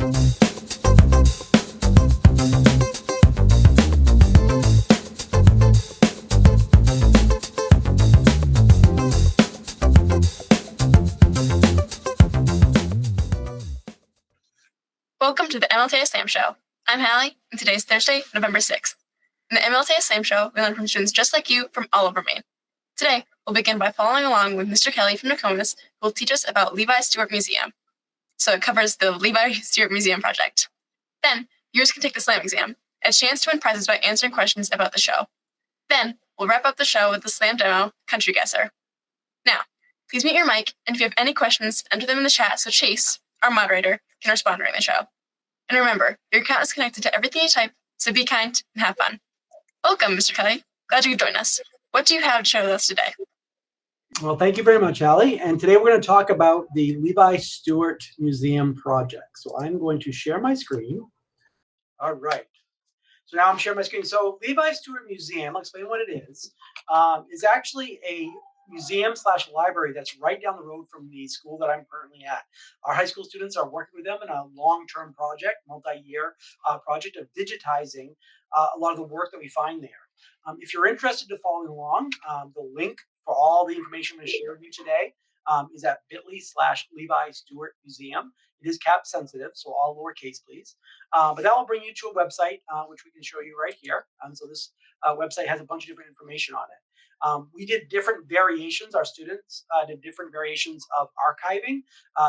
Welcome to the MLTI Slam Show. I'm Hallie, and today is Thursday, November 6th. In the MLTI Slam Show, we learn from students just like you from all over Maine. Today, we'll begin by following along with Mr. Kelly from Nokomis, who will teach us about Levi Stewart Museum. So it covers the Levi Stewart Museum project. Then, viewers can take the Slam exam, a chance to win prizes by answering questions about the show. Then, we'll wrap up the show with the Slam demo, Country Guesser. Now, please mute your mic, and if you have any questions, enter them in the chat so Chase, our moderator, can respond during the show. And remember, your account is connected to everything you type, so be kind and have fun. Welcome, Mr. Kelly. Glad you could join us. What do you have to share with us today? Well, thank you very much, Hallie. And today we're going to talk about the Levi Stewart Museum project. So I'm going to share my screen. All right. So now I'm sharing my screen. So Levi Stewart Museum, I'll explain what it is actually a museum/library that's right down the road from the school that I'm currently at. Our high school students are working with them in a long-term project, multi-year project of digitizing a lot of the work that we find there. If you're interested to follow along, the link for all the information I'm going to share with you today is at bit.ly/Levi Stewart Museum. It is cap sensitive, so all lowercase, please. But that will bring you to a website, which we can show you right here. So this website has a bunch of different information on it. We did different variations. Our students did different variations of archiving.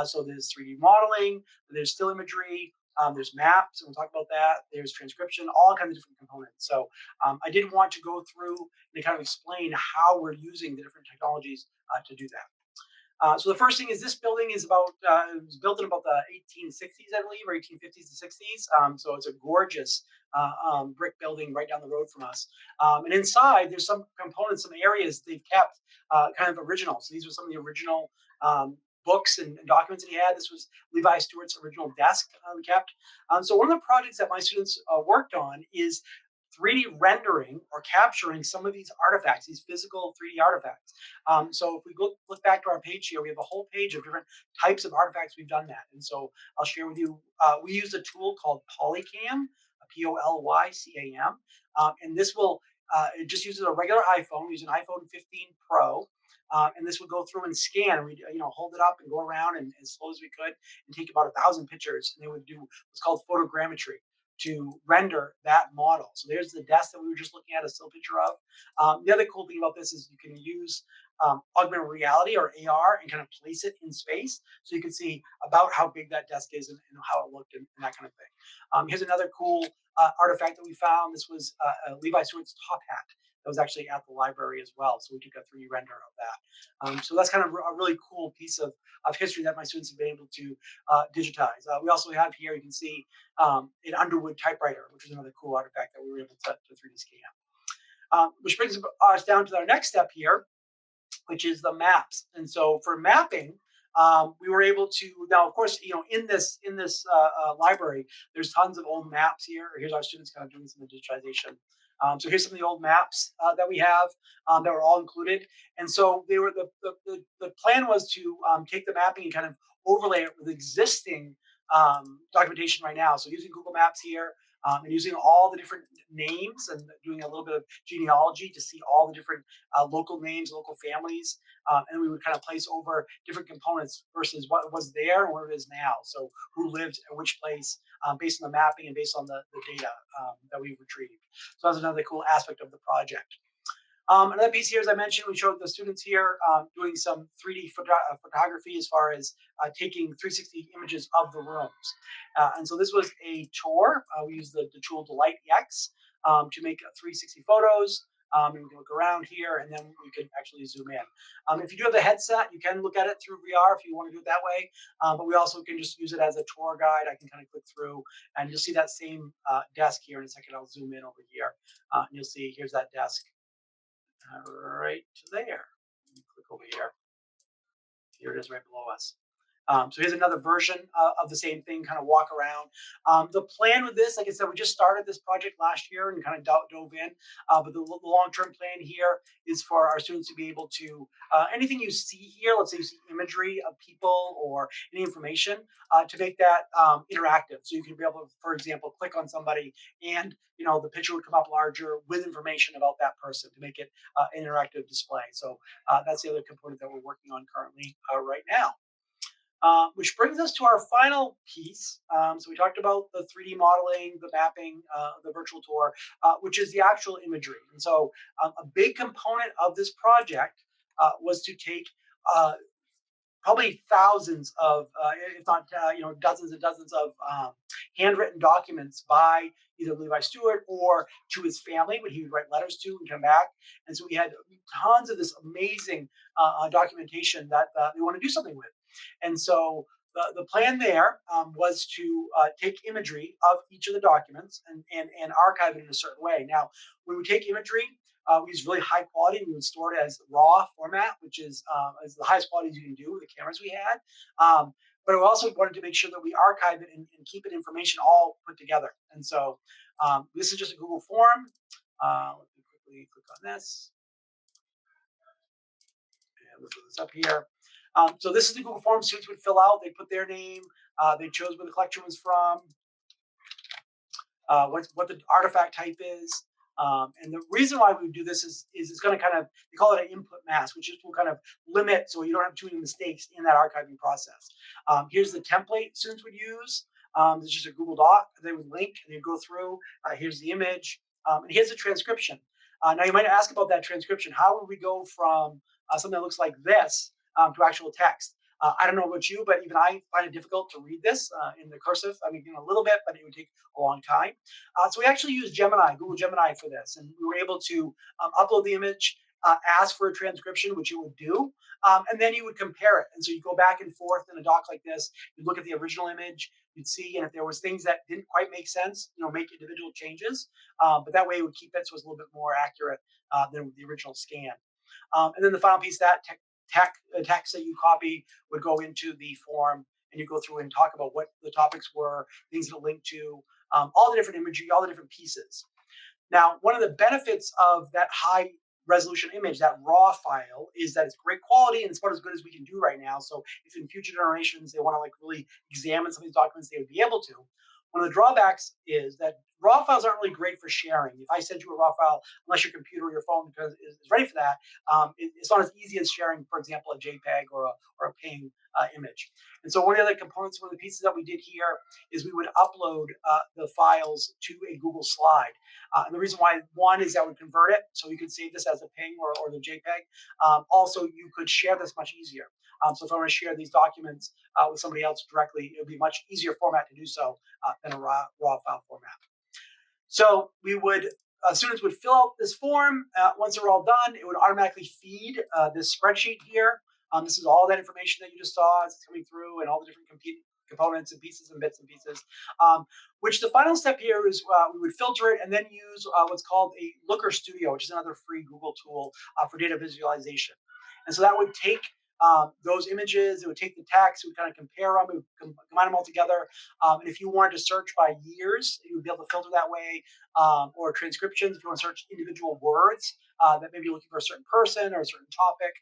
So there's 3D modeling, there's still imagery, there's maps, and we'll talk about that. There's transcription, all kinds of different components. So I did want to go through and kind of explain how we're using the different technologies to do that. So the first thing is this building is about it was built in about the 1860s, I believe, or 1850s to 60s. So it's a gorgeous brick building right down the road from us. And inside, there's some components, some areas they've kept kind of original. So these were some of the original books and documents that he had. This was Levi Stewart's original desk we kept. So one of the projects that my students worked on is 3D rendering or capturing some of these artifacts, these physical 3D artifacts. So if we look back to our page here, we have a whole page of different types of artifacts we've done that. And so I'll share with you, we use a tool called Polycam, Polycam. And this will, it just uses a regular iPhone, we use an iPhone 15 Pro. And this would go through and scan. We'd hold it up and go around and as slow as we could and take about 1,000 pictures. And they would do what's called photogrammetry to render that model. So there's the desk that we were just looking at a still picture of. The other cool thing about this is you can use augmented reality or AR and kind of place it in space. So you can see about how big that desk is and how it looked and that kind of thing. Here's another cool artifact that we found. This was Levi Stewart's top hat. That was actually at the library as well. So we took a 3D render of that. So that's kind of a really cool piece of history that my students have been able to digitize. We also have here, you can see an Underwood typewriter, which is another cool artifact that we were able to 3D scan. Which brings us down to our next step here, which is the maps. And so for mapping, we were able to, now of course, in this library, there's tons of old maps here. Here's our students kind of doing some digitization. So here's some of the old maps that we have that were all included. And so they were the plan was to take the mapping and kind of overlay it with existing documentation right now. So using Google Maps here and using all the different names and doing a little bit of genealogy to see all the different local names, local families. And we would kind of place over different components versus what was there and what it is now. So who lived at which place based on the mapping and based on the data that we retrieved. So that's another cool aspect of the project. Another piece here, as I mentioned, we showed the students here doing some 3D photography as far as taking 360 images of the rooms. And so this was a tour. We used the tool Delight X to make 360 photos. And we can look around here, and then we can actually zoom in. If you do have the headset, you can look at it through VR if you want to do it that way. But we also can just use it as a tour guide. I can kind of click through, and you'll see that same desk here in a second. I'll zoom in over here, and you'll see here's that desk right there. Click over here. Here it is right below us. So here's another version of the same thing, kind of walk around. The plan with this, like I said, we just started this project last year and kind of dove in. But the long-term plan here is for our students to be able to, anything you see here, let's say you see imagery of people or any information, to make that interactive. So you can be able to, for example, click on somebody and the picture would come up larger with information about that person to make it an interactive display. So that's the other component that we're working on currently right now. Which brings us to our final piece. So we talked about the 3D modeling, the mapping, the virtual tour, which is the actual imagery. And so a big component of this project was to take probably thousands of, if not dozens and dozens of handwritten documents by either Levi Stewart or to his family, when he would write letters to and come back. And so we had tons of this amazing documentation that they want to do something with. And so the plan there was to take imagery of each of the documents and archive it in a certain way. Now, when we take imagery, we use really high quality, and we would store it as raw format, which is the highest quality you can do with the cameras we had. But we also wanted to make sure that we archive it and keep it information all put together. And so this is just a Google form. Let me quickly click on this. And let's put this up here. So this is the Google form students would fill out. They put their name. They chose where the collection was from, what the artifact type is. And the reason why we do this is it's going to kind of, they call it an input mask, which will kind of limit so you don't have too many mistakes in that archiving process. Here's the template students would use. This is just a Google Doc. They would link and they'd go through. Here's the image. And here's the transcription. Now you might ask about that transcription. How would we go from something that looks like this to actual text? I don't know about you, but even I find it difficult to read this in the cursive. I mean, a little bit, but it would take a long time. So we actually use Gemini, Google Gemini for this. And we were able to upload the image, ask for a transcription, which it would do, and then you would compare it. And so you go back and forth in a doc like this. You'd look at the original image, you'd see, and if there was things that didn't quite make sense, make individual changes. But that way it would keep it so it's a little bit more accurate than the original scan. And then the final piece, that text that you copy would go into the form, and you go through and talk about what the topics were, things to link to, all the different imagery, all the different pieces. Now, one of the benefits of that high resolution image, that raw file, is that it's great quality and it's about as good as we can do right now. So if in future generations they want to really examine some of these documents, they would be able to. One of the drawbacks is that raw files aren't really great for sharing. If I send you a raw file, unless your computer or your phone is ready for that, it's not as easy as sharing, for example, a JPEG or a PNG image. And so one of the other components, one of the pieces that we did here is we would upload the files to a Google slide. And the reason why, one, is that would convert it, so you could save this as a PNG or the JPEG. Also, you could share this much easier. So if I want to share these documents with somebody else directly, it would be a much easier format to do so than a raw file format. So we would, students would fill out this form. Once they're all done, it would automatically feed this spreadsheet here. This is all that information that you just saw as it's coming through, and all the different components and pieces and bits and pieces. Which the final step here is we would filter it and then use what's called a Looker Studio, which is another free Google tool for data visualization. And so that would take those images, it would take the text, it would kind of compare them, it would combine them all together. And if you wanted to search by years, you would be able to filter that way, or transcriptions, if you want to search individual words that maybe you're looking for a certain person or a certain topic.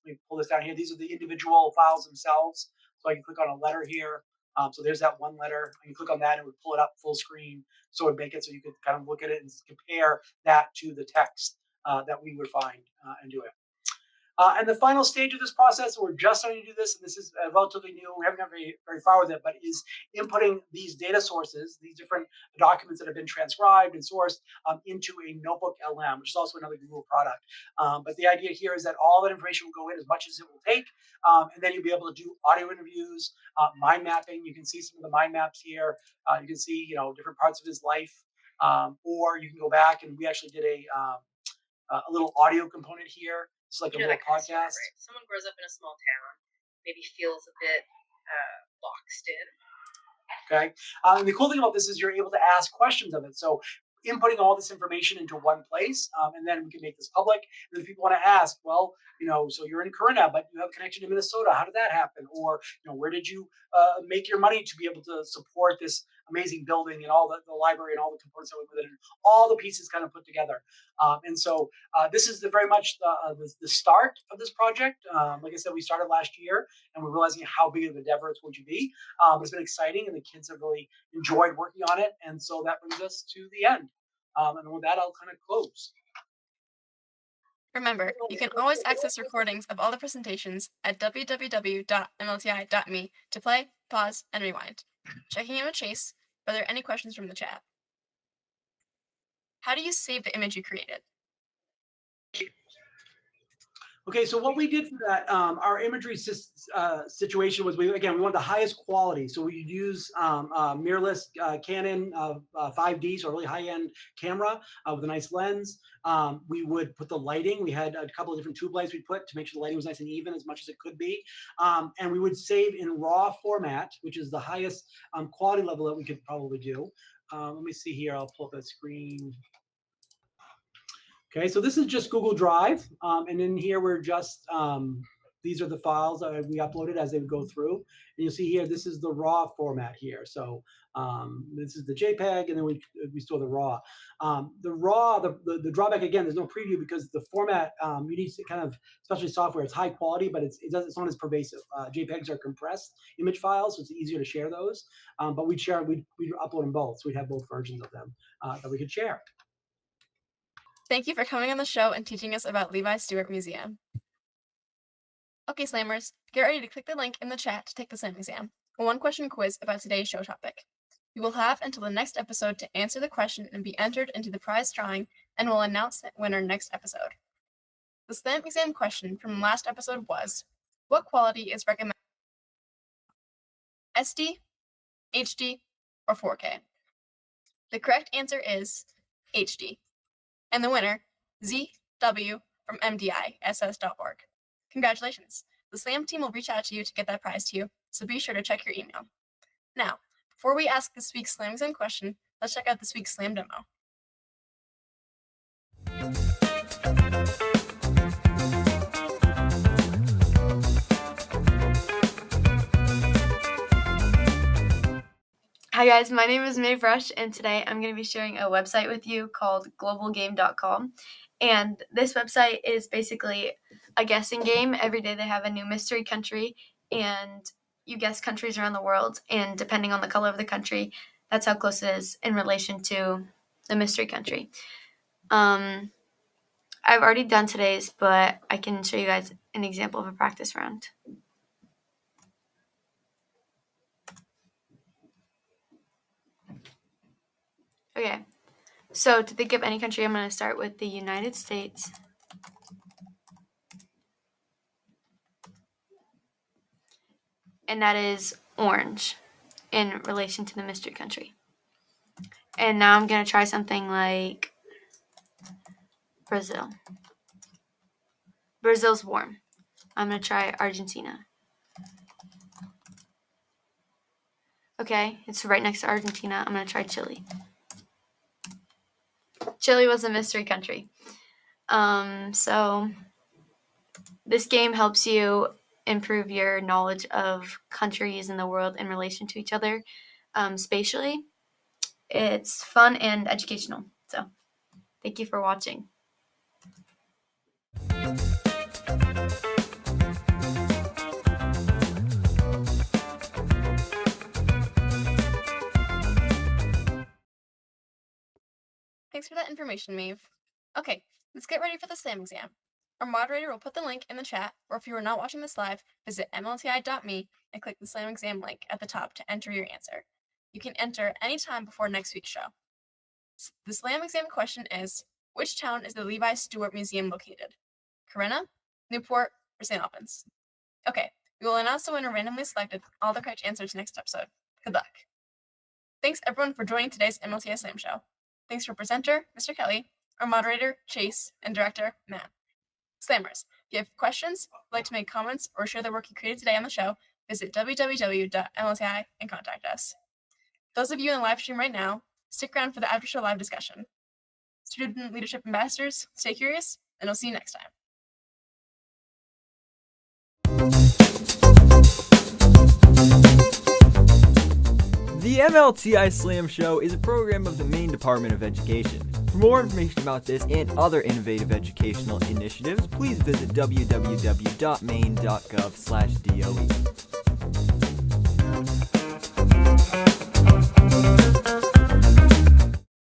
Let me pull this down here. These are the individual files themselves. So I can click on a letter here. So there's that one letter. I can click on that and it would pull it up full screen. So it would make it so you could kind of look at it and compare that to the text that we would find and do it. And the final stage of this process, we're just starting to do this, and this is relatively new, we haven't gone very far with it, but is inputting these data sources, these different documents that have been transcribed and sourced into a notebook LM, which is also another Google product. But the idea here is that all that information will go in as much as it will take, and then you'll be able to do audio interviews, mind mapping. You can see some of the mind maps here. You can see different parts of his life, or you can go back, and we actually did a little audio component here. It's like a little podcast. Right? Someone grows up in a small town, maybe feels a bit boxed in. Okay. And the cool thing about this is you're able to ask questions of it. So inputting all this information into one place, and then we can make this public. And if people want to ask, well, so you're in Corinna, but you have a connection to Minnesota. How did that happen? Or, where did you make your money to be able to support this amazing building and all the library and all the components that went with it, and all the pieces kind of put together. And so this is very much the start of this project. Like I said, we started last year, and we're realizing how big of an endeavor it's going to be. It's been exciting, and the kids have really enjoyed working on it. And so that brings us to the end. And with that, I'll kind of close. Remember, you can always access recordings of all the presentations at www.mlti.me to play, pause, and rewind. Checking in with Chase, are there any questions from the chat? How do you save the image you created? Okay, so what we did for that, our imagery situation was we wanted the highest quality. So we use mirrorless Canon 5D, so a really high-end camera with a nice lens. We would put the lighting. We had a couple of different tube lights we put to make sure the lighting was nice and even as much as it could be. And we would save in RAW format, which is the highest quality level that we could probably do. Let me see here. I'll pull up that screen. Okay, so this is just Google Drive, and in here we're just, these are the files that we uploaded as they would go through. And you'll see here, this is the RAW format here. So this is the JPEG, and then we store the RAW. The RAW, the drawback, again, there's no preview because the format, you need to kind of, especially software, it's high quality, but it's not as pervasive. JPEGs are compressed image files, so it's easier to share those. But we'd upload them both, so we'd have both versions of them that we could share. Thank you for coming on the show and teaching us about Levi Stewart Museum. Okay, Slammers, get ready to click the link in the chat to take the Slam exam, a one-question quiz about today's show topic. You will have until the next episode to answer the question and be entered into the prize drawing, and we'll announce the winner next episode. The Slam exam question from last episode was, what quality is recommended? SD, HD, or 4K? The correct answer is HD. And the winner, ZW from MDISS.org. Congratulations. The Slam team will reach out to you to get that prize to you, so be sure to check your email. Now, before we ask this week's Slam exam question, let's check out this week's Slam demo. Hi guys, my name is Mae Brush, and today I'm going to be sharing a website with you called globalgame.com. And this website is basically a guessing game. Every day they have a new mystery country, and you guess countries around the world, and depending on the color of the country, that's how close it is in relation to the mystery country. I've already done today's, but I can show you guys an example of a practice round. Okay, so to think of any country, I'm going to start with the United States. And that is orange in relation to the mystery country. And now I'm going to try something like Brazil. Brazil's warm. I'm going to try Argentina. Okay, it's right next to Argentina. I'm going to try Chile. Chile was a mystery country. So this game helps you improve your knowledge of countries in the world in relation to each other spatially. It's fun and educational. So thank you for watching. Thanks for that information, Maeve. Okay, let's get ready for the Slam exam. Our moderator will put the link in the chat, or if you are not watching this live, visit MLTI.me and click the Slam exam link at the top to enter your answer. You can enter anytime before next week's show. The Slam exam question is, which town is the Levi Stewart Museum located? Corinna, Newport, or St. Albans? Okay, we will announce the winner randomly selected all the correct answers next episode. Good luck. Thanks everyone for joining today's MLTI Slam show. Thanks to our presenter, Mr. Kelly, our moderator, Chase, and director, Matt. Slammers, if you have questions, would like to make comments, or share the work you created today on the show, visit www.mlti and contact us. Those of you in the live stream right now, stick around for the after show live discussion. Student Leadership Ambassadors, stay curious, and I'll see you next time. The MLTI Slam Show is a program of the Maine Department of Education. For more information about this and other innovative educational initiatives, please visit www.maine.gov/DOE.